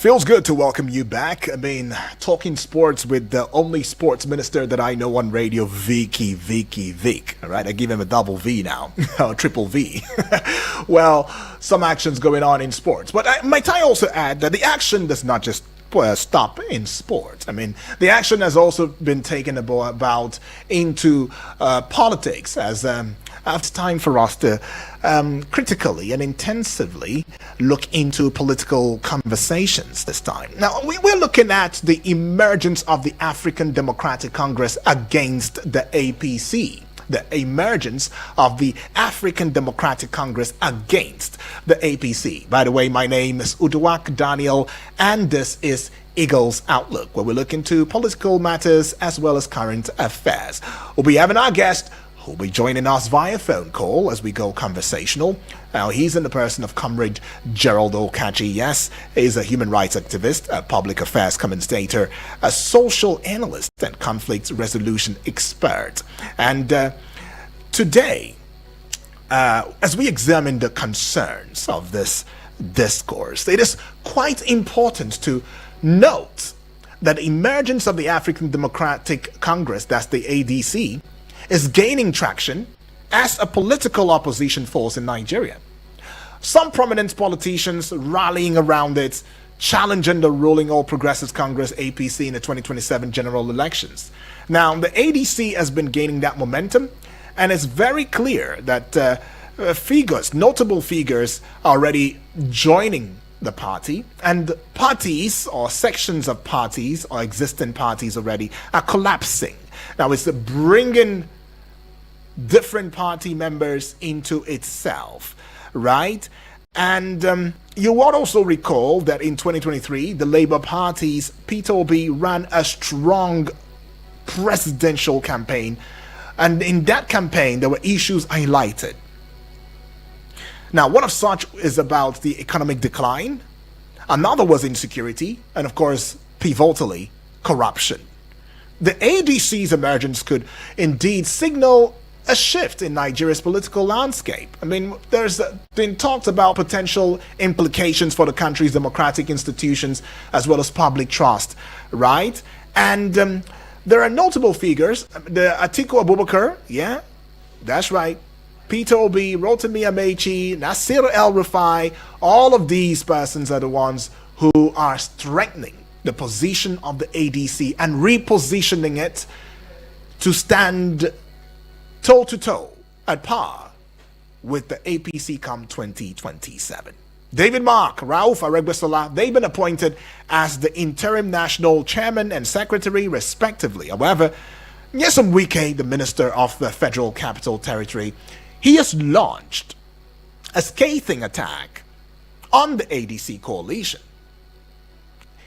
feels good to welcome you back. I mean, talking sports with the only sports minister that I know on radio, Vic. All right, I give him a double V now, or triple V. Well, some action's going on in sports. But might I also add that the action does not just stop in sports. I mean, the action has also been taken about into politics as it's time for us to critically and intensively look into political conversations this time. Now, we're looking at the emergence of the African Democratic Congress against the APC. The emergence of the African Democratic Congress against the APC. By the way, my name is Uduak Daniel, and this is Eagles Outlook, where we look into political matters as well as current affairs. We'll be having our guest who'll be joining us via phone call as we go conversational. Now, he's in the person of Comrade Gerald Okachi. Yes, he's a human rights activist, a public affairs commentator, a social analyst, and conflict resolution expert. And today, as we examine the concerns of this discourse, it is quite important to note that the emergence of the African Democratic Congress, that's the ADC, is gaining traction as a political opposition force in Nigeria. Some prominent politicians rallying around it, challenging the ruling All Progressives Congress APC in the 2027 general elections. Now, the ADC has been gaining that momentum, and it's very clear that notable figures are already joining the party, and parties or sections of parties or existing parties already are collapsing. Now, it's bringing different party members into itself, right? And you would also recall that in 2023, the Labour Party's Peter Obi ran a strong presidential campaign, and in that campaign, there were issues highlighted. Now, one of such is about the economic decline, another was insecurity, and of course, pivotally, corruption. The ADC's emergence could indeed signal a shift in Nigeria's political landscape. I mean, there's been talks about potential implications for the country's democratic institutions as well as public trust, right? And there are notable figures. The Atiku Abubakar, yeah, that's right. Peter Obi, Rotimi Amechi, Nasir El-Rufai, all of these persons are the ones who are strengthening the position of the ADC and repositioning it to stand toe-to-toe at par with the APC come 2027. David Mark, Rauf Aregbesola, they've been appointed as the interim national chairman and secretary respectively. However, Nyesom Wike, the minister of the Federal Capital Territory, he has launched a scathing attack on the ADC coalition.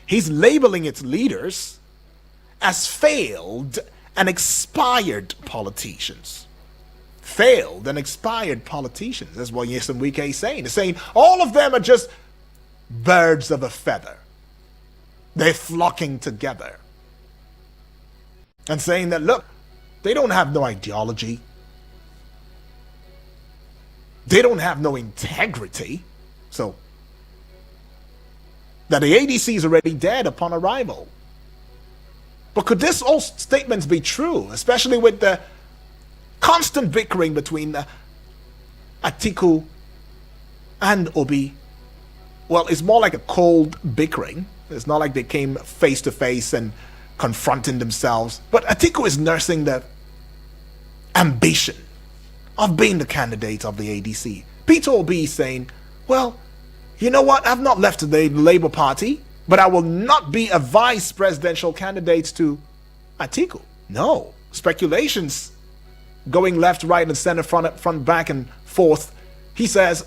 He's labeling its leaders as failed and expired politicians. Failed and expired politicians. That's what Nyesom Wike is saying. He's saying all of them are just birds of a feather. They're flocking together. And saying that, look, they don't have no ideology. They don't have no integrity. So, that the ADC is already dead upon arrival. But could this all statements be true, especially with the constant bickering between Atiku and Obi? Well, it's more like a cold bickering. It's not like they came face to face and confronting themselves. But Atiku is nursing the ambition of being the candidate of the ADC. Peter Obi is saying, well, you know what? I've not left the Labour Party, but I will not be a vice presidential candidate to Atiku. No. Speculations going left, right, and center, front, back, and forth. He says,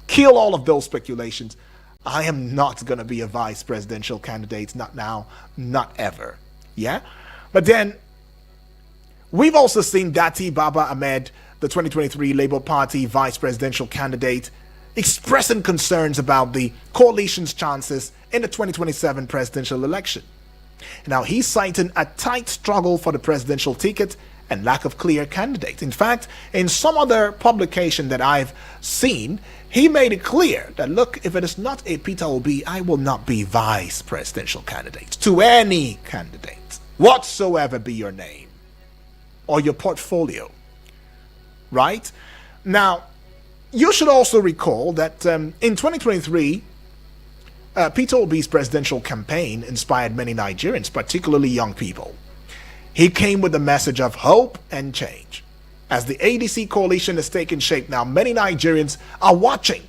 kill all of those speculations. I am not going to be a vice presidential candidate. Not now, not ever. Yeah? But then, we've also seen Dati Baba Ahmed, the 2023 Labour Party vice presidential candidate, expressing concerns about the coalition's chances in the 2027 presidential election. Now, he's citing a tight struggle for the presidential ticket and lack of clear candidates. In fact, in some other publication that I've seen, he made it clear that, look, if it is not a Peter Obi, I will not be vice presidential candidate to any candidate, whatsoever be your name or your portfolio. Right? Now, you should also recall that in 2023, Peter Obi's presidential campaign inspired many Nigerians, particularly young people. He came with a message of hope and change. As the ADC coalition is taking shape now, many Nigerians are watching.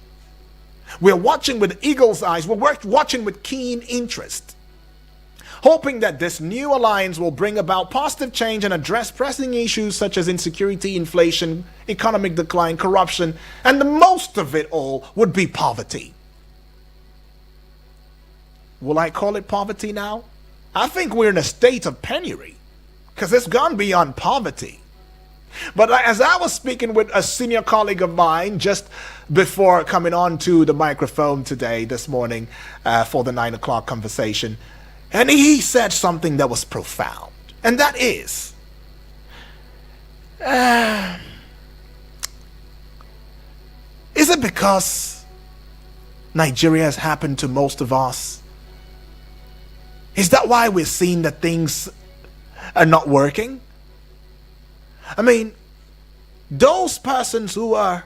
We're watching with eagle's eyes. We're watching with keen interest, hoping that this new alliance will bring about positive change and address pressing issues such as insecurity, inflation, economic decline, corruption, and the most of it all would be poverty. Will I call it poverty now? I think we're in a state of penury, because it's gone beyond poverty. But as I was speaking with a senior colleague of mine just before coming on to the microphone this morning for the 9 o'clock conversation, and he said something that was profound. And that is, is it because Nigeria has happened to most of us? Is that why we're seeing that things are not working? I mean, those persons who are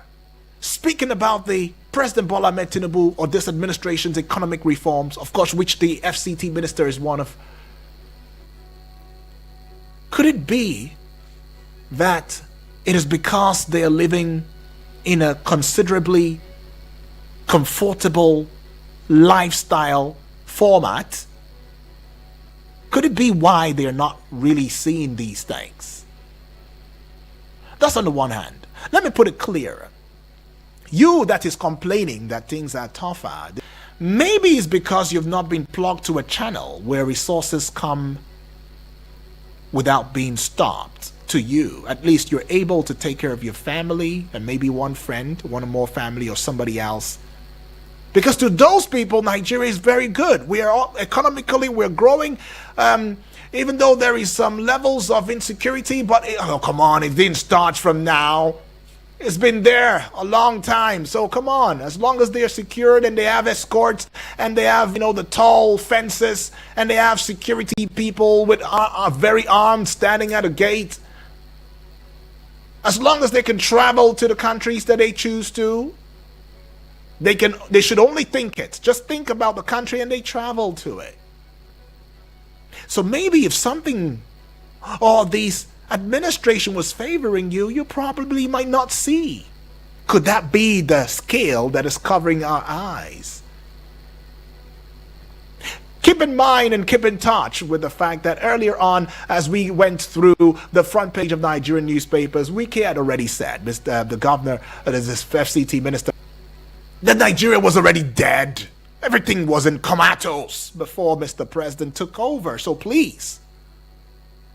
speaking about the President Bola Ahmed Tinubu or this administration's economic reforms, of course, which the FCT minister is one of, could it be that it is because they are living in a considerably comfortable lifestyle format? Could it be why they're not really seeing these things? That's on the one hand. Let me put it clearer. You that is complaining that things are tougher, maybe it's because you've not been plugged to a channel where resources come without being stopped to you. At least you're able to take care of your family and maybe one friend, one or more family, or somebody else. Because to those people, Nigeria is very good. We are all, economically, we're growing, even though there is some levels of insecurity. But oh, come on, it didn't start from now. It's been there a long time. So come on, as long as they're secured and they have escorts and they have, the tall fences and they have security people with are very armed standing at a gate. As long as they can travel to the countries that they choose to. They should only think it. Just think about the country and they travel to it. So maybe if something or this administration was favoring you, you probably might not see. Could that be the scale that is covering our eyes? Keep in mind and keep in touch with the fact that earlier on, as we went through the front page of Nigerian newspapers, Wike had already said, the governor, this FCT minister, that Nigeria was already dead. Everything was in comatose before Mr. President took over. So please,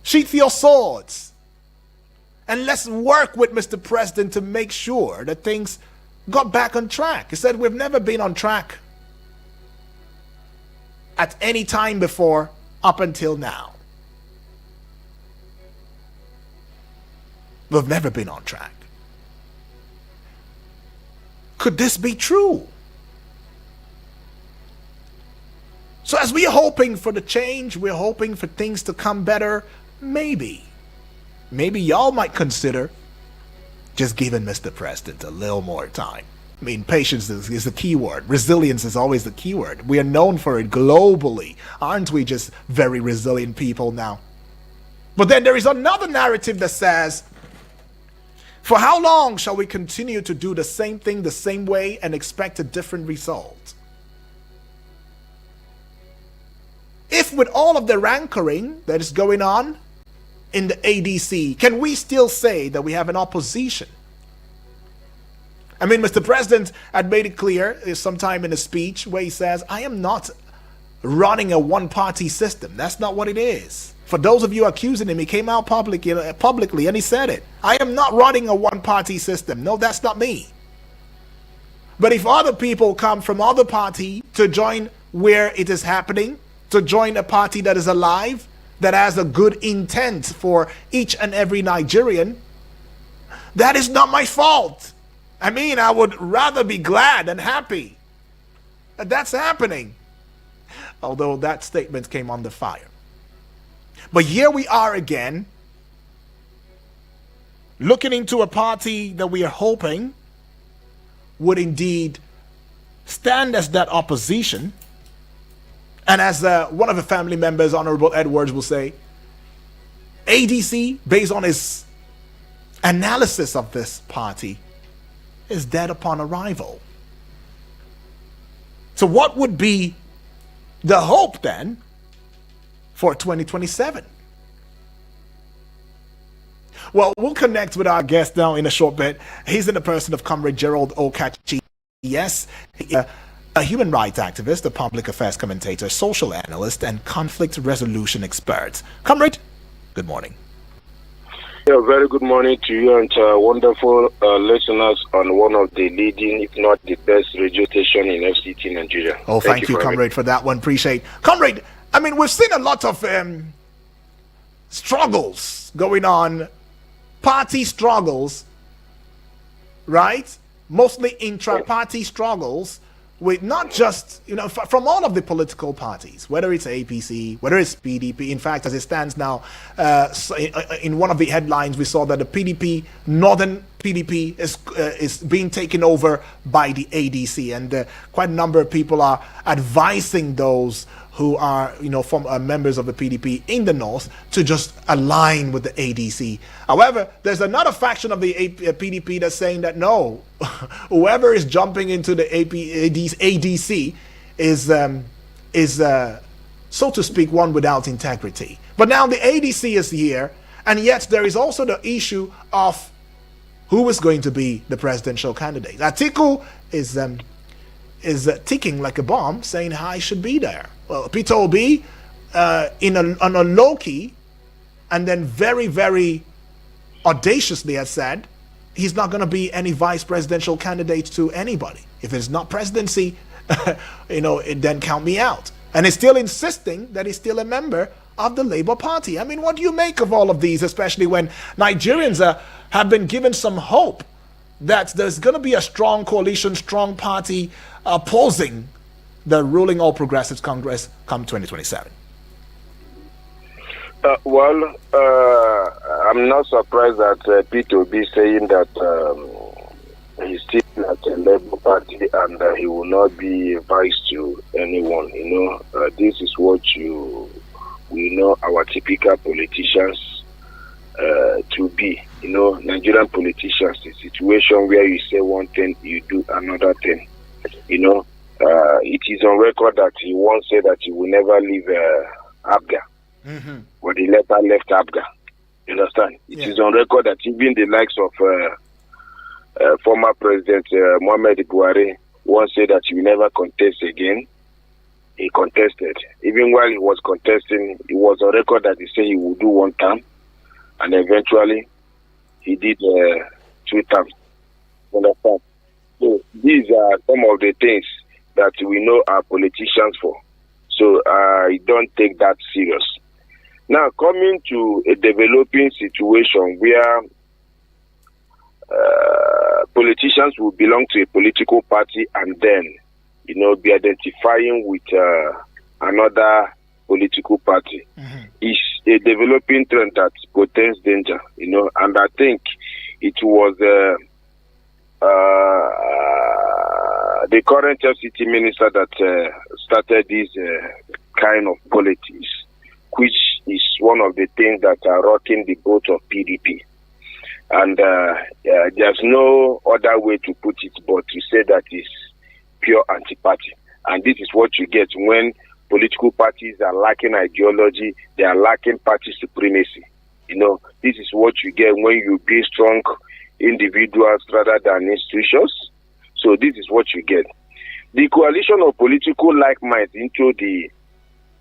sheath your swords. And let's work with Mr. President to make sure that things got back on track. He said we've never been on track at any time before up until now. We've never been on track. Could this be true? So as we are hoping for the change, we're hoping for things to come better, maybe y'all might consider just giving Mr. President a little more time. I mean, patience is the key word. Resilience is always the key word. We are known for it globally. Aren't we just very resilient people now? But then there is another narrative that says, for how long shall we continue to do the same thing the same way and expect a different result? If with all of the rancouring that is going on in the ADC, can we still say that we have an opposition? I mean, Mr. President had made it clear sometime in a speech where he says, I am not running a one-party system. That's not what it is. For those of you accusing him, he came out publicly and he said it. I am not running a one-party system. No, that's not me. But if other people come from other party to join where it is happening, to join a party that is alive, that has a good intent for each and every Nigerian, that is not my fault. I mean, I would rather be glad and happy that that's happening. Although that statement came under fire. But here we are again, looking into a party that we are hoping would indeed stand as that opposition. And as one of the family members, Honorable Edwards, will say, ADC, based on his analysis of this party, is dead upon arrival. So what would be the hope then for 2027? Well, we'll connect with our guest now in a short bit. He's in the person of Comrade Gerald Okachi. Yes, a human rights activist, a public affairs commentator, social analyst, and conflict resolution expert. Comrade, good morning. Yeah, very good morning to you and wonderful listeners on one of the leading, if not the best radio station in FCT Nigeria. Oh, thank you, Comrade, for that one. Appreciate. Comrade, I mean, we've seen a lot of struggles going on, party struggles, right? Mostly intra-party struggles with not just, from all of the political parties, whether it's APC, whether it's PDP. In fact, as it stands now, in one of the headlines, we saw that the PDP, Northern PDP, is being taken over by the ADC. And quite a number of people are advising those who are, members of the PDP in the North to just align with the ADC. However, there's another faction of the PDP that's saying that no, whoever is jumping into the ADC is, so to speak, one without integrity. But now the ADC is here, and yet there is also the issue of who is going to be the presidential candidate. Atiku is ticking like a bomb, saying I should be there. Well, Peter Obi, on a low key, and then very, very audaciously has said he's not going to be any vice presidential candidate to anybody. If it's not presidency, then count me out. And he's still insisting that he's still a member of the Labour Party. I mean, what do you make of all of these, especially when Nigerians have been given some hope that there's going to be a strong coalition, strong party opposing the ruling All Progressives Congress come 2027? I'm not surprised that Peter will be saying that he's still at the Labour Party and he will not be vice to anyone. This is what we know our typical politicians to be. Nigerian politicians, the situation where you say one thing, you do another thing. It is on record that he once said that he will never leave Abga, but he later left Abga. You understand? It is on record that even the likes of former President Mohamed Buhari once said that he will never contest again. He contested. Even while he was contesting, it was on record that he said he would do one term, and eventually he did 2 terms. You understand? So these are some of the things that we know our politicians for. So I don't take that serious. Now, coming to a developing situation where politicians will belong to a political party and then, be identifying with another political party is a developing trend that portends danger, and I think it was the current FCT minister that started this kind of politics, which is one of the things that are rocking the boat of PDP. And there's no other way to put it but to say that it's pure anti-party. And this is what you get when political parties are lacking ideology, they are lacking party supremacy. This is what you get when you be strong individuals rather than institutions. So this is what you get. The coalition of political like minds into the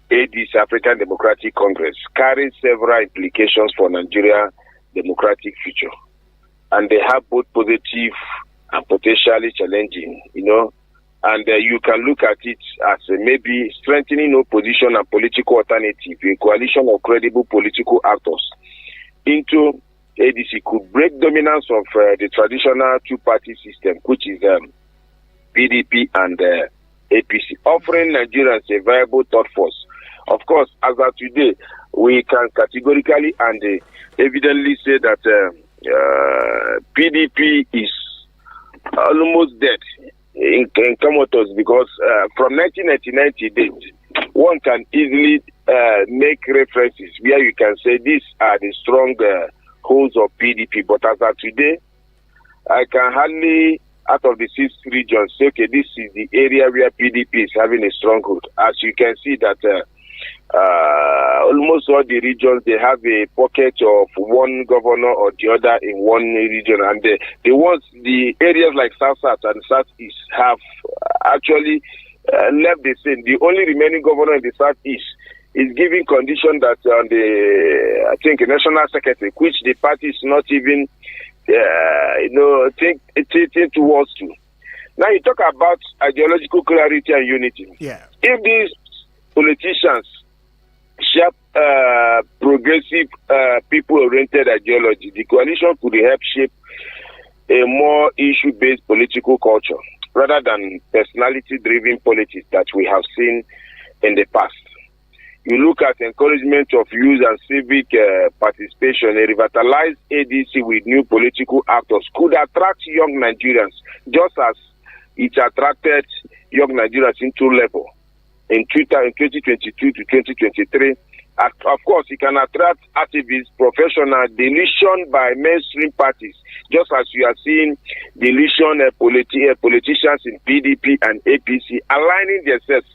ADC, African Democratic Congress, carries several implications for Nigeria's democratic future. And they have both positive and potentially challenging, And you can look at it as maybe strengthening opposition and political alternative, a coalition of credible political actors into ADC could break dominance of the traditional two-party system, which is PDP and APC, offering Nigerians a viable third force. Of course, as of today, we can categorically and evidently say that PDP is almost dead in comatose, because from 1999 to date, one can easily make references where you can say these are the strong holds of PDP. But as of today, I can hardly, out of the 6 regions, say, okay, this is the area where PDP is having a stronghold. As you can see that almost all the regions, they have a pocket of one governor or the other in one region, and the areas like South and Southeast have actually left the same. The only remaining governor in the Southeast is giving condition that on the, I think, national secretary, which the party is not even, think towards to. Now you talk about ideological clarity and unity. Yeah. If these politicians sharp, progressive, people-oriented ideology, the coalition could help shape a more issue-based political culture rather than personality-driven politics that we have seen in the past. You look at encouragement of youth and civic participation, a revitalized ADC with new political actors could attract young Nigerians, just as it attracted young Nigerians into labor in 2022 to 2023. Of course, it can attract activists, professional deletion by mainstream parties, just as you are seeing deletion politicians in PDP and APC aligning themselves.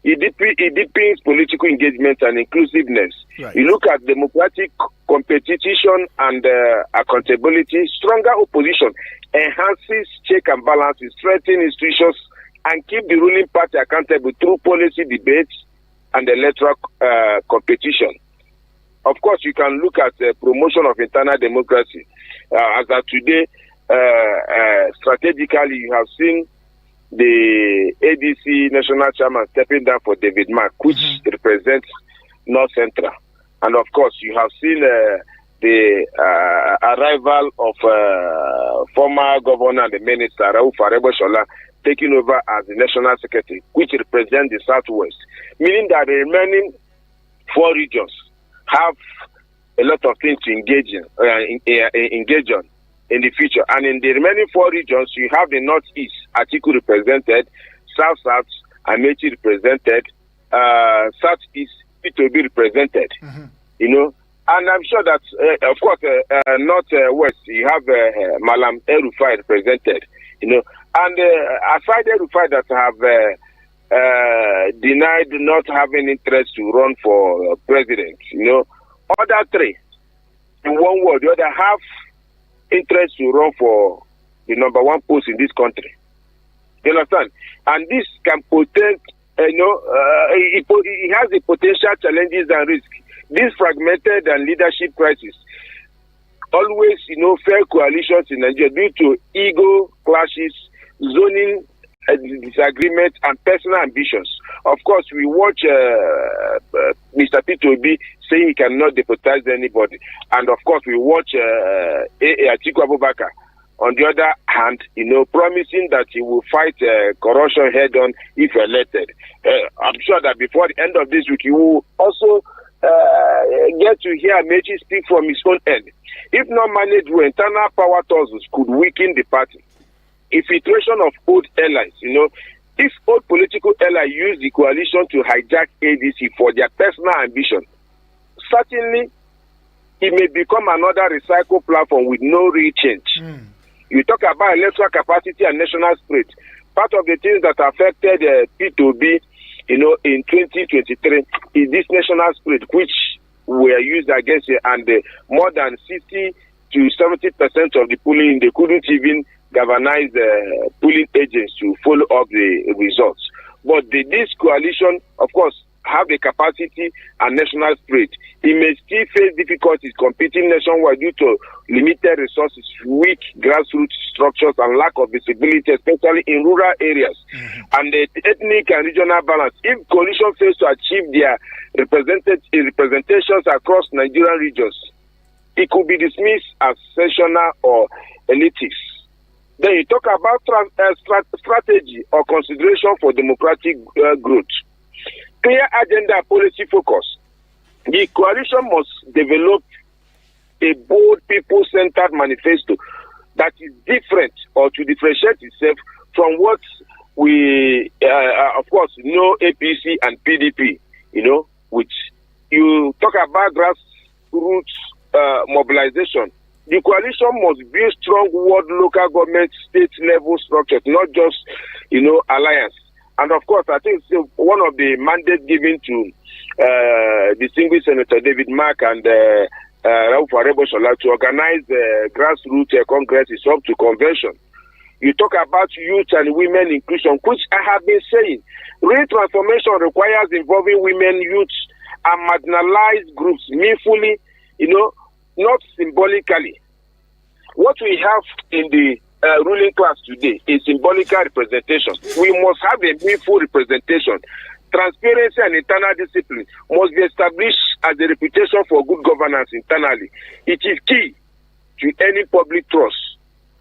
It deepens political engagement and inclusiveness. Right. You look at democratic competition and accountability. Stronger opposition enhances check and balances, strengthens institutions, and keep the ruling party accountable through policy debates and electoral competition. Of course, you can look at the promotion of internal democracy. As of today, strategically, you have seen the ADC national chairman stepping down for David Mark, which represents North Central. And of course, you have seen the arrival of former governor and the minister, Rauf Aregbesola, taking over as the national secretary, which represents the Southwest, meaning that the remaining 4 regions have a lot of things to engage on in the future. And in the remaining 4 regions, you have the Northeast, Atiku represented, South, Amechi represented, Southeast, P2B represented, And I'm sure that, of course, Northwest, you have Malam El-Rufai represented, And aside El-Rufai that have denied not having interest to run for president, other 3, in one word, the other have interest to run for the number 1 post in this country. You understand? And this can it has the potential challenges and risks. This fragmented and leadership crisis always, fair coalitions in Nigeria due to ego clashes, zoning disagreement, and personal ambitions. Of course, we watch Mr. P2B saying he cannot deputize anybody. And of course, we watch Atiku Abubakar, on the other hand, promising that he will fight corruption head-on if elected. I'm sure that before the end of this week, he will also get to hear Meji speak from his own end. If not managed well, internal power tussles could weaken the party. Infiltration of old allies, if old political allies use the coalition to hijack ADC for their personal ambition, certainly it may become another recycle platform with no real change. You talk about electoral capacity and national spirit. Part of the things that affected P2B, in 2023 is this national spirit, which were used against it, and more than 60 to 70% of the polling, they couldn't even galvanize the polling agents to follow up the results. But this coalition, of course, have the capacity and national spirit, he may still face difficulties competing nationwide due to limited resources, weak grassroots structures, and lack of visibility, especially in rural areas, and the ethnic and regional balance. If coalition fails to achieve their representations across Nigerian regions, it could be dismissed as sectional or elitist. Then you talk about strategy or consideration for democratic growth. Clear agenda and policy focus. The coalition must develop a bold, people-centered manifesto that is different or to differentiate itself from what we, of course, know APC and PDP, which you talk about grassroots mobilization. The coalition must build strong world, local government, state level structures, not just, alliance. And of course, I think one of the mandates given to distinguished Senator David Mark and Rauf Aregbesola to organize grassroots congresses up to convention. You talk about youth and women inclusion, which I have been saying. Real transformation requires involving women, youth, and marginalized groups meaningfully, not symbolically. What we have in the ruling class today is symbolical representation. We must have a meaningful representation. Transparency and internal discipline must be established as a reputation for good governance internally. It is key to any public trust.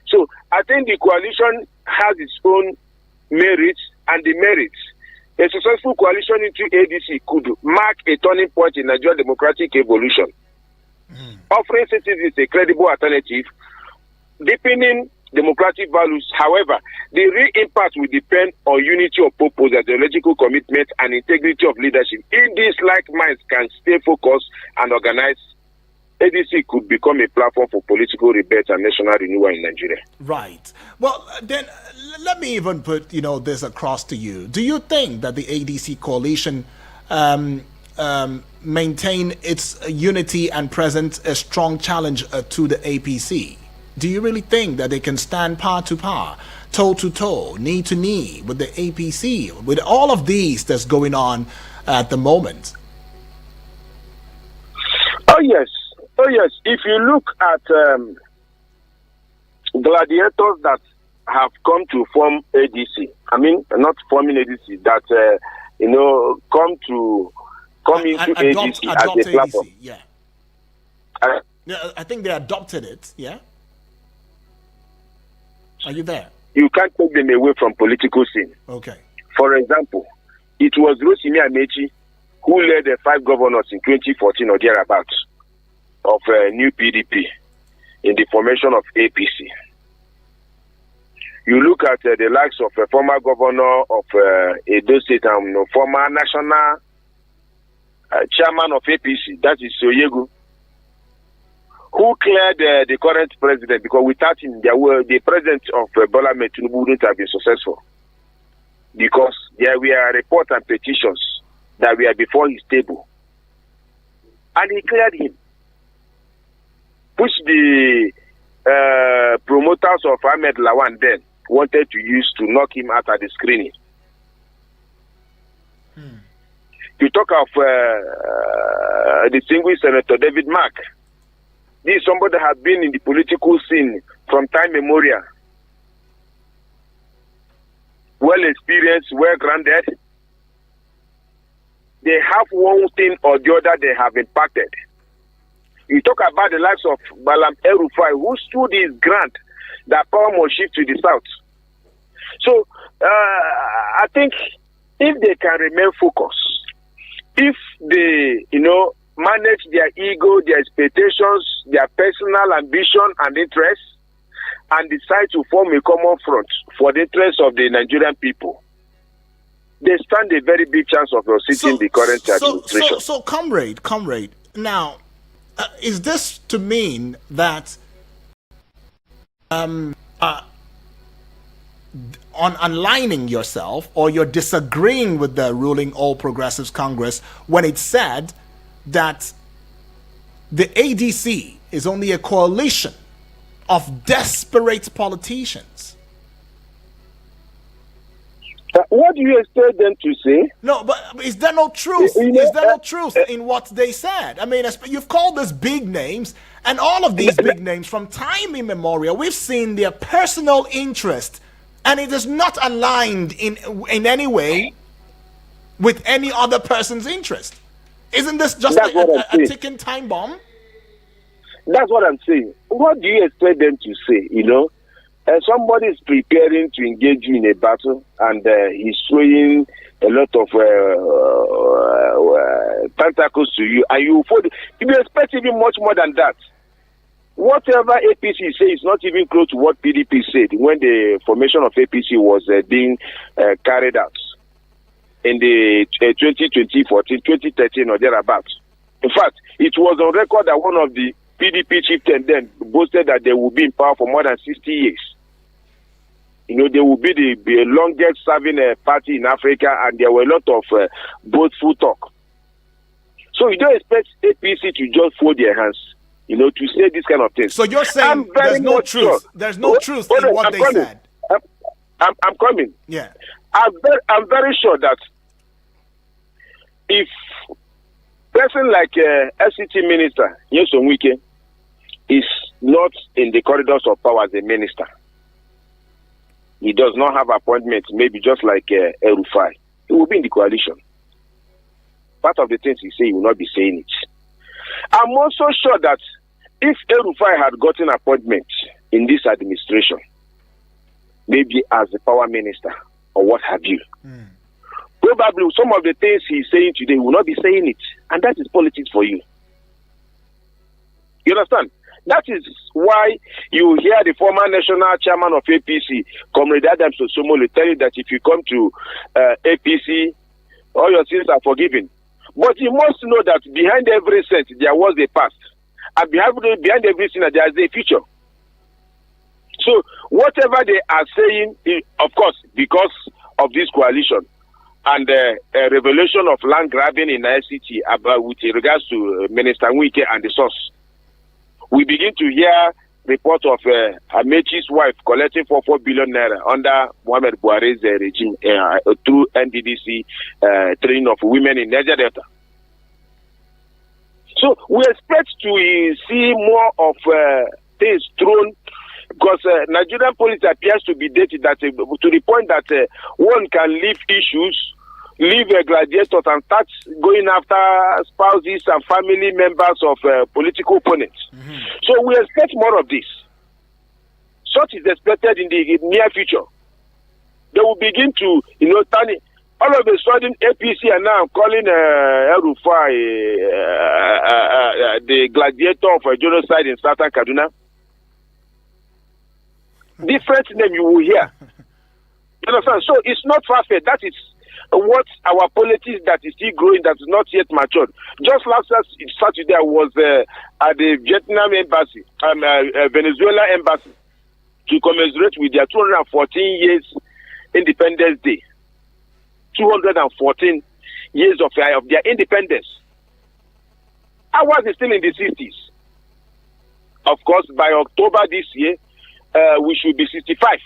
So I think the coalition has its own merits and demerits. A successful coalition into ADC could mark a turning point in Nigerian democratic evolution, offering citizens a credible alternative, deepening democratic values. However, the real impact will depend on unity of purpose, ideological commitment, and integrity of leadership. If these like minds can stay focused and organized, ADC could become a platform for political rebirth and national renewal in Nigeria. Right. Well, then let me even put this across to you. Do you think that the ADC coalition maintain its unity and present a strong challenge to the APC? Do you really think that they can stand par to par, toe to toe, knee to knee with the APC, with all of these that's going on at the moment? Oh yes. If you look at gladiators that have come to form ADC, I mean not forming ADC, that come into ADC as a platform. ADC, yeah. I think they adopted it. Yeah. Are you there? You can't take them away from political scene. Okay. For example, it was Rotimi Amechi who led the 5 governors in 2014 or thereabouts of new PDP in the formation of APC. You look at the likes of a former governor of Edo State and former national chairman of APC, that is Soyegu, who cleared the current president, because without him, the president of Bola Ahmed Tinubu wouldn't have been successful. Because there were reports and petitions that were before his table. And he cleared him, which the promoters of Ahmed Lawan then wanted to use to knock him out at the screening. You talk of distinguished Senator David Mark. This is somebody that has been in the political scene from time immemorial. Well experienced, well grounded. They have one thing or the other they have impacted. You talk about the likes of Balam El-Rufai, who stood his ground that power must shift to the south. So I think if they can remain focused, if they, manage their ego, their expectations, their personal ambition and interests, and decide to form a common front for the interests of the Nigerian people, they stand a very big chance of sitting the current administration. So, comrade, now, is this to mean that on aligning yourself, or you're disagreeing with the ruling All Progressives Congress when it said that the ADC is only a coalition of desperate politicians? What do you expect them to say? No, but is there no truth? Is there no truth in what they said? I mean, you've called us big names, and all of these big names, from time immemorial, we've seen their personal interest, and it is not aligned in any way with any other person's interest. Isn't this just a ticking time bomb? That's what I'm saying. What do you expect them to say? Somebody is preparing to engage you in a battle, and he's showing a lot of tentacles to you, and you expect even much more than that. Whatever APC says is not even close to what PDP said when the formation of APC was being carried out in the 2014, 2013 or thereabouts. In fact, it was on record that one of the PDP chieftain then boasted that they will be in power for more than 60 years. They will be the longest serving party in Africa, and there were a lot of boastful talk. So you don't expect APC to just fold their hands, to say this kind of things. So you're saying there's no truth. Sure. There's no truth in what they said. I'm coming. Yeah. I'm very sure that if person like SCT Minister Nyesom Wike is not in the corridors of power as a minister, he does not have appointments, maybe just like El-Rufai, he will be in the coalition. Part of the things he say, he will not be saying it. I'm also sure that if El-Rufai had gotten appointment in this administration, maybe as the power minister or what have you, probably some of the things he's saying today, he will not be saying it. And that is politics for you. You understand? That is why you hear the former national chairman of APC, Comrade Adams Osomole, tell you that if you come to APC, all your sins are forgiven. But you must know that behind every sin, there was a past. And behind every sin, there is a future. So whatever they are saying, of course, because of this coalition and the revelation of land grabbing in ICT with regards to Minister Wike and the source, we begin to hear reports of Amechi's wife collecting 4 billion naira under Muhammad Buhari's regime through NDDC training of women in Niger Delta. So we expect to see more of things thrown, because Nigerian police appears to be dated that to the point that one can leave issues, leave gladiators, and start going after spouses and family members of political opponents. So we expect more of this. Such is expected in the near future. They will begin to, turn it. All of a sudden, APC are now calling El-Rufai the gladiator of a genocide in Southern Kaduna. Different name you will hear. You understand? So it's not far-fetched. That is what our politics that is still growing, that is not yet matured. Just last Saturday, I was at the Vietnam embassy, Venezuela embassy, to commiserate with their 214 years Independence Day. 214 years of their independence. Ours is still in the 60s. Of course, by October this year, we should be 65.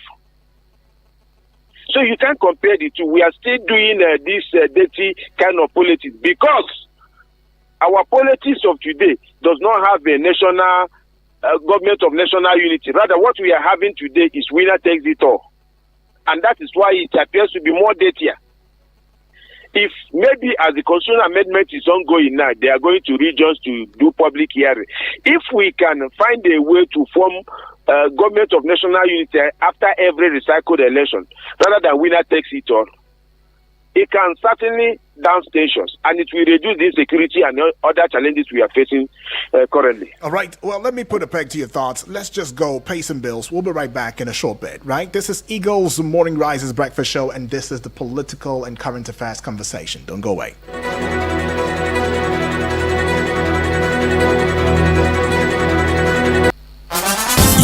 So you can't compare the two. We are still doing this dirty kind of politics because our politics of today does not have a national government of national unity. Rather, what we are having today is winner takes it all. And that is why it appears to be more dirtier. If maybe as the constitutional amendment is ongoing now, they are going to regions to do public hearing. If we can find a way to form government of national unity after every recycled election, rather than winner takes it all, it can certainly down tensions, and it will reduce the insecurity and other challenges we are facing currently. All right. Well, let me put a peg to your thoughts. Let's just go pay some bills. We'll be right back in a short bit, right? This is Eagle's Morning Rises Breakfast Show, and this is the political and current affairs conversation. Don't go away.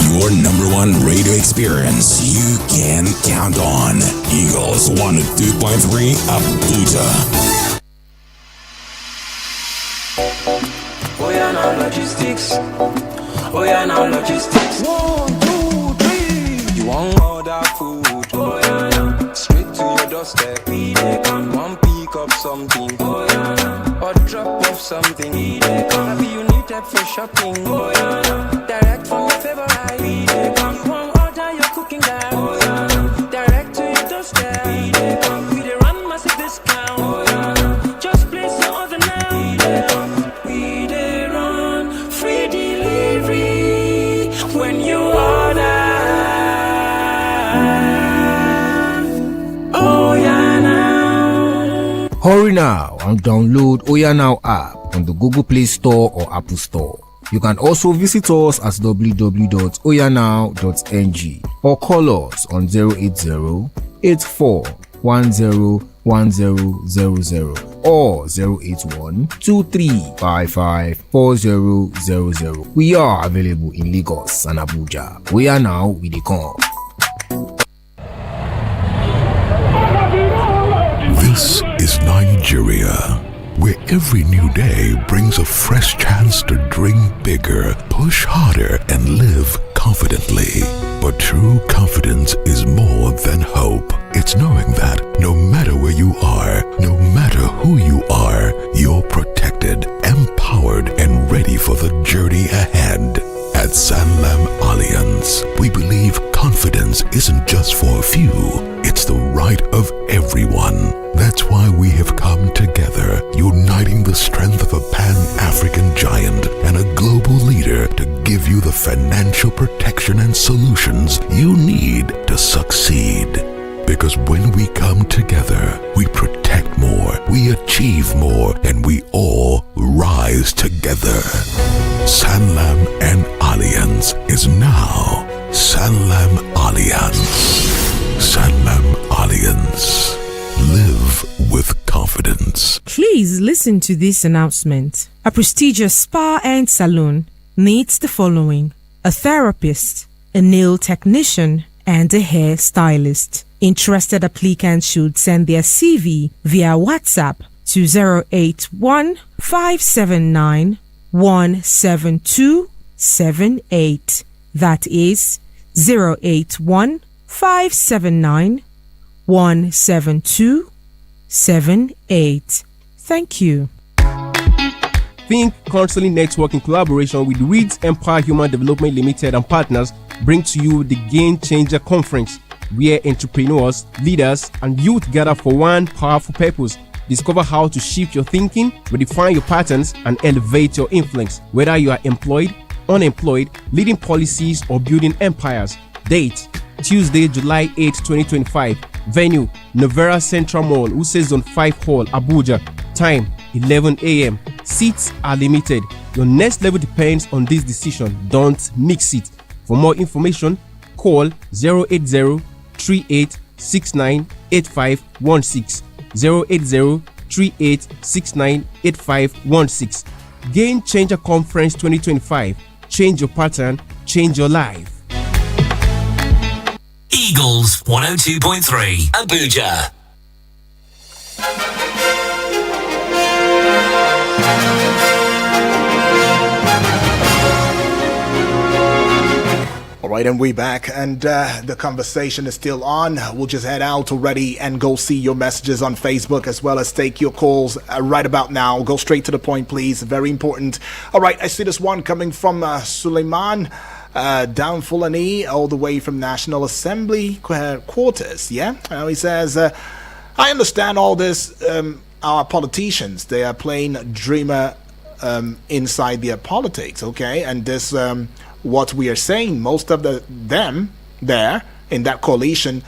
Your number one radio experience you can count on. Eagles 102.3 Abuja. Oh yeah, now logistics. Oh yeah, now logistics. 1, 2, 3. You want all that food? Oh yeah, now. Straight to your door. doorstep. We dey come, one pick up something, oh yeah, or drop off something. We dey come, maybe you need help for shopping, oh yeah, direct from your favorite. We dey come, you want order your cooking gas, oh yeah, direct to your doorstep. We dey come, we dey run massive discount, oh yeah, just place your order now. We dey come, we dey run free delivery when you order. Oh yeah now. Hurry now and download Oya Now app on the Google Play Store or Apple Store. You can also visit us at www.oyanow.ng or call us on 080-8410-1000 or 081-2355-4000. We are available in Lagos and Abuja. Oya Now with the come. This is Nigeria, where every new day brings a fresh chance to dream bigger, push harder, and live confidently. But true confidence is more than hope. It's knowing that no matter where you are, no matter who you are, you're protected, empowered, and ready for the journey ahead. At Sanlam Alliance, we believe confidence isn't just for a few, it's the right of everyone. That's why we have come together, uniting the strength of a Pan-African giant and a global leader to give you the financial protection and solutions you need to succeed. Because when we come together, we protect more, we achieve more, and we all rise together. Sanlam and Alliance is now Sanlam Alliance. Sanlam Alliance. Live with confidence. Please listen to this announcement. A prestigious spa and salon needs the following: a therapist, a nail technician, and a hair stylist. Interested applicants should send their CV via WhatsApp to 081 579 17278. That is 081 579 17278. Thank you. Think Counseling Network in collaboration with Reeds Empire Human Development Limited and partners bring to you the Game Changer Conference, where entrepreneurs, leaders, and youth gather for one powerful purpose. Discover how to shift your thinking, redefine your patterns, and elevate your influence. Whether you are employed, unemployed, leading policies, or building empires. Date: Tuesday, July 8, 2025. Venue: Novera Central Mall, Use Zone 5 Hall, Abuja. Time: 11 a.m. Seats are limited. Your next level depends on this decision. Don't mix it. For more information, call 080-3869-8516. 080-3869-8516. Game Changer Conference 2025. Change your pattern, change your life. Eagles 102.3 Abuja. All right, and we're back, and the conversation is still on. We'll just head out already and go see your messages on Facebook, as well as take your calls right about now. Go straight to the point, please. Very important. All right, I see this one coming from Suleiman down Fulani, all the way from National Assembly quarters. Yeah, he says, I understand all this. Our politicians, they are playing dreamer inside their politics, okay, and this what we are saying, most of them there in that coalition,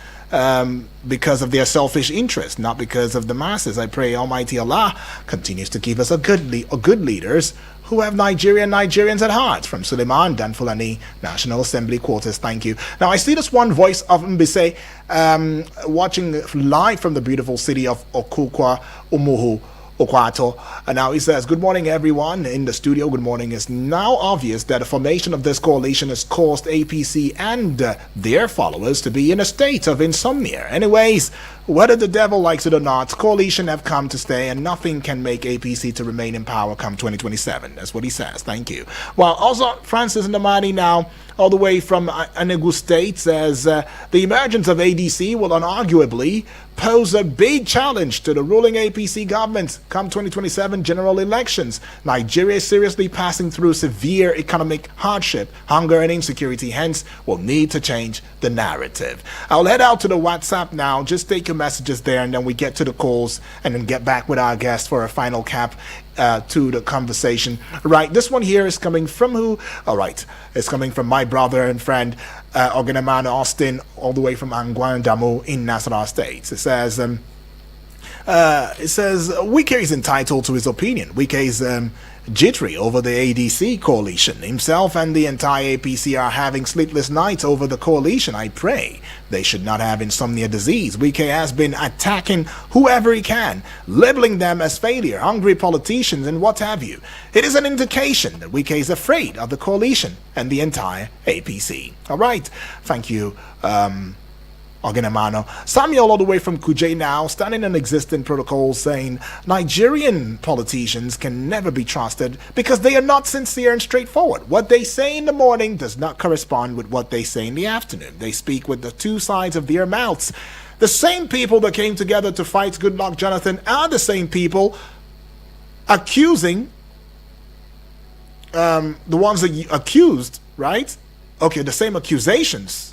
because of their selfish interest, not because of the masses. I pray Almighty Allah continues to give us a good leaders who have Nigerians at heart. From Suleiman Danfulani, National Assembly quarters. Thank you. Now I see this one voice of Mbise, watching live from the beautiful city of Okukwa, Umuhu. Okwato. And now he says, good morning, everyone in the studio. Good morning. It's now obvious that the formation of this coalition has caused APC and their followers to be in a state of insomnia. Anyways, whether the devil likes it or not, coalition have come to stay and nothing can make APC to remain in power come 2027. That's what he says. Thank you. Well, also, Francis Ndamani now, all the way from Enugu State, says the emergence of ADC will unarguably pose a big challenge to the ruling APC government come 2027 general elections. Nigeria is seriously passing through severe economic hardship, hunger and insecurity, hence will need to change the narrative. I'll head out to the WhatsApp now, just take your messages there and then we get to the calls and then get back with our guest for a final cap to the conversation. Right, this one here is coming from who? All right, it's coming from my brother and friend Ogeneman Austin, all the way from Angwandamu in Nasarawa State. It says Wike is entitled to his opinion. Wike is jittery over the ADC coalition. Himself and the entire APC are having sleepless nights over the coalition. I pray they should not have insomnia disease. Wike has been attacking whoever he can, labeling them as failure, hungry politicians, and what have you. It is an indication that Wike is afraid of the coalition and the entire APC. All right. Thank you, Ogenemano. Samuel, all the way from Kuje now, standing on existing protocols, saying Nigerian politicians can never be trusted because they are not sincere and straightforward. What they say in the morning does not correspond with what they say in the afternoon. They speak with the two sides of their mouths. The same people that came together to fight Goodluck Jonathan are the same people accusing the ones that you accused, right? Okay, the same accusations.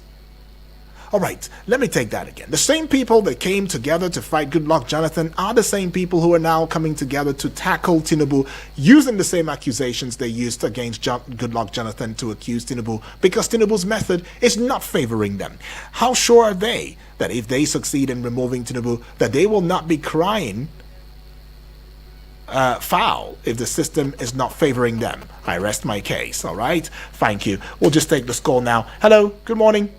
All right, let me take that again. The same people that came together to fight Goodluck Jonathan are the same people who are now coming together to tackle Tinubu using the same accusations they used against Goodluck Jonathan to accuse Tinubu because Tinubu's method is not favoring them. How sure are they that if they succeed in removing Tinubu, that they will not be crying foul if the system is not favoring them? I rest my case, all right? Thank you. We'll just take this call now. Hello, good morning.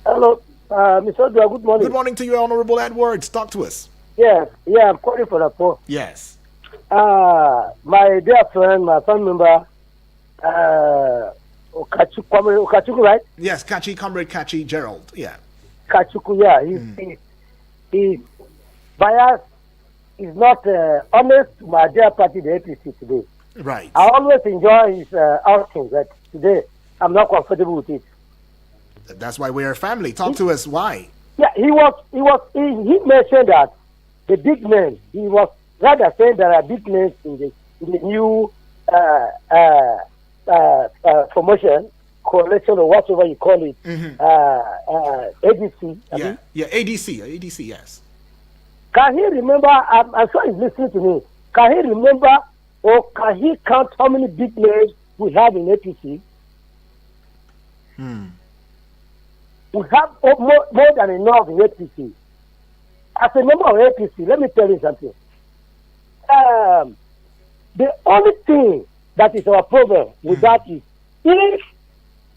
Hello, Mr. Odua, good morning. Good morning to you, Honorable Edwards. Talk to us. Yeah, I'm calling for the phone. Yes. My dear friend, my family member, Okachuku, right? Yes, Comrade Kachi Gerald. Yeah. Kachuku, yeah. He's biased. He's not honest to my dear party, the APC, today. Right. I always enjoy his outings, but today I'm not comfortable with it. That's why we're a family. Talk to us. Why? Yeah, he mentioned that the big men. He was rather saying there are big names in the new promotion, coalition, or whatever you call it. ADC. ADC. Yes. Can he remember? I'm sure he's listening to me. Can he remember, or can he count how many big names we have in APC? We have more than enough in APC. As a member of APC, let me tell you something. The only thing that is our problem with that is if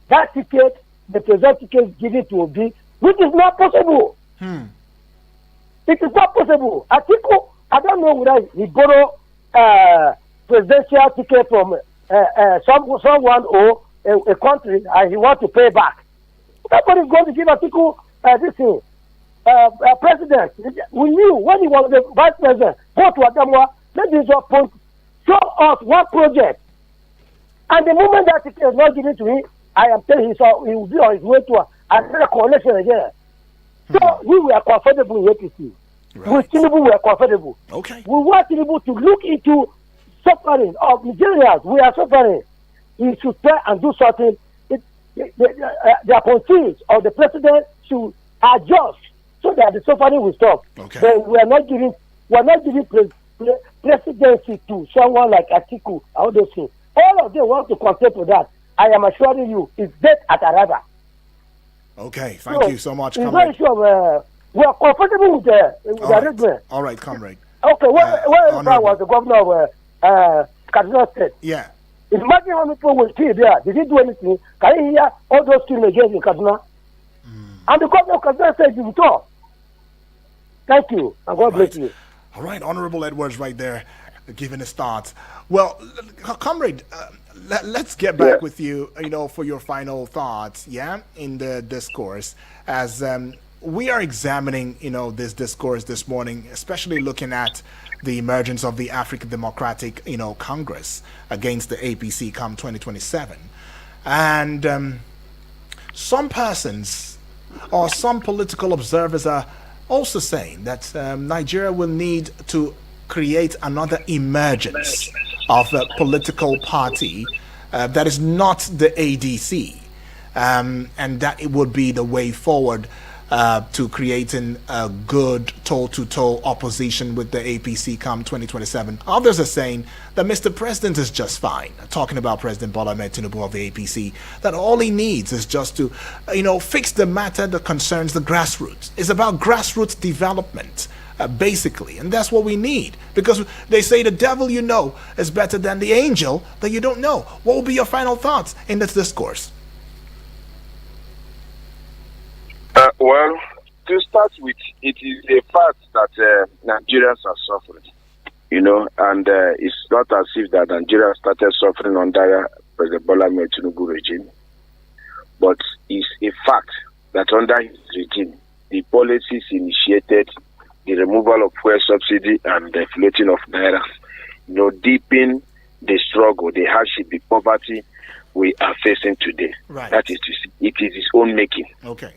that ticket, the presidential ticket is given to Obi, which is not possible. It is not possible. I don't know whether he borrowed presidential ticket from someone or a country and he wants to pay back. Nobody is going to give Atiku this thing. President, we knew when he was the vice president, go to Adamwa, let this point, show us one project. And the moment that ticket is not given to him, I am telling you, so he will be on his way to another coalition again. So we were comfortable in APC. Right. With Tinubu, we are comfortable. Okay. We want Tinubu to look into suffering of Nigerians. We are suffering. He should try and do something. The appointees of the president should adjust so that the suffering will stop. Okay. But we are not giving presidency to someone like Atiku. All those things. All of them want to contest to that. I am assuring you, it's death at Araba. Okay, thank you so much, it's comrade. Very sure, we are comfortable with the arrangement. All right, comrade. Okay, where was the governor of Kaduna State? Yeah. Imagine how many people will kill there. Did he do anything? Can you hear all those killing against in Kaduna? And the governor of Kaduna State, you talk. Thank you, and God bless you. All right, Honorable Edwards right there, giving his thoughts. Well, comrade, let's get back with you, for your final thoughts, in the discourse, as we are examining, this discourse this morning, especially looking at the emergence of the African Democratic, Congress against the APC come 2027. And some persons or some political observers are also saying that Nigeria will need to create another emergence of a political party that is not the ADC, and that it would be the way forward to creating a good toe-to-toe opposition with the APC come 2027. Others are saying that Mr. President is just fine, talking about President Bola Ahmed Tinubu of the APC, that all he needs is just to, fix the matter that concerns the grassroots. It's about grassroots development, basically, and that's what we need, because they say the devil you know is better than the angel that you don't know. What will be your final thoughts in this discourse? Well, to start with, it is a fact that Nigerians are suffering, and it's not as if that Nigeria started suffering under President Bola Ahmed Tinubu regime, but it's a fact that under his regime, the policies initiated, the removal of fuel subsidy and the floating of naira, deepen the struggle, the hardship, the poverty we are facing today. Right. That is, it is his own making. Okay.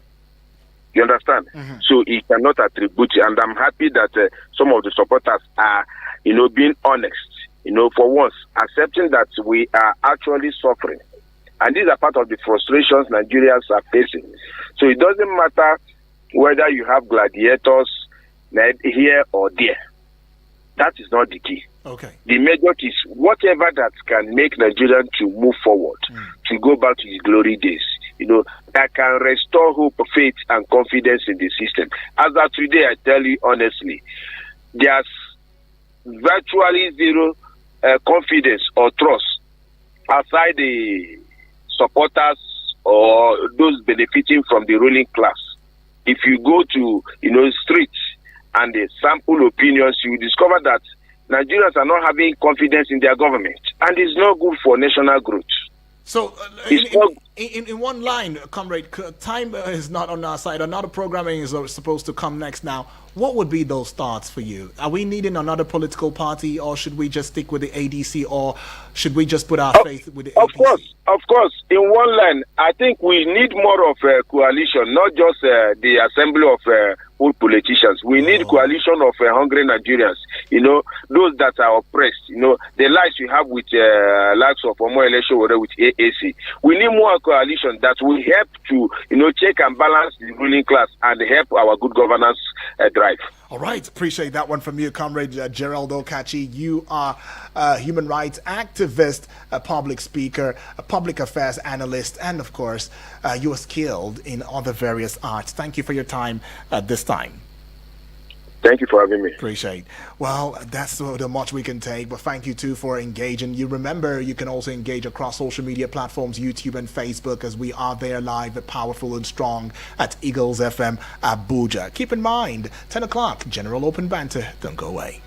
You understand? Mm-hmm. So he cannot attribute it, and I'm happy that some of the supporters are, being honest, for once, accepting that we are actually suffering. And these are part of the frustrations Nigerians are facing. So it doesn't matter whether you have gladiators here or there. That is not the key. Okay. The major key is whatever that can make Nigeria to move forward, to go back to his glory days. That can restore hope, faith, and confidence in the system. As of today, I tell you honestly, there's virtually zero confidence or trust outside the supporters or those benefiting from the ruling class. If you go to, streets and the sample opinions, you will discover that Nigerians are not having confidence in their government, and it's not good for national growth. So, in one line, comrade, time is not on our side. Another programming is supposed to come next now. What would be those thoughts for you? Are we needing another political party, or should we just stick with the ADC, or should we just put our faith with the APC? Of course. In one line, I think we need more of a coalition, not just the assembly of old politicians. We need coalition of hungry Nigerians, those that are oppressed, the lies you have with likes of Omo election with AAC. We need more coalition that will help to, check and balance the ruling class and help our good governance drive. All right. Appreciate that one from you, Comrade Gerald Okachi. You are a human rights activist, a public speaker, a public affairs analyst, and of course, you are skilled in other various arts. Thank you for your time this time. Thank you for having me. Appreciate. Well, that's the much we can take, but thank you too for engaging. You remember, you can also engage across social media platforms, YouTube and Facebook, as we are there live, powerful and strong at Eagles FM Abuja. Keep in mind, 10 o'clock, General Open Banter. Don't go away.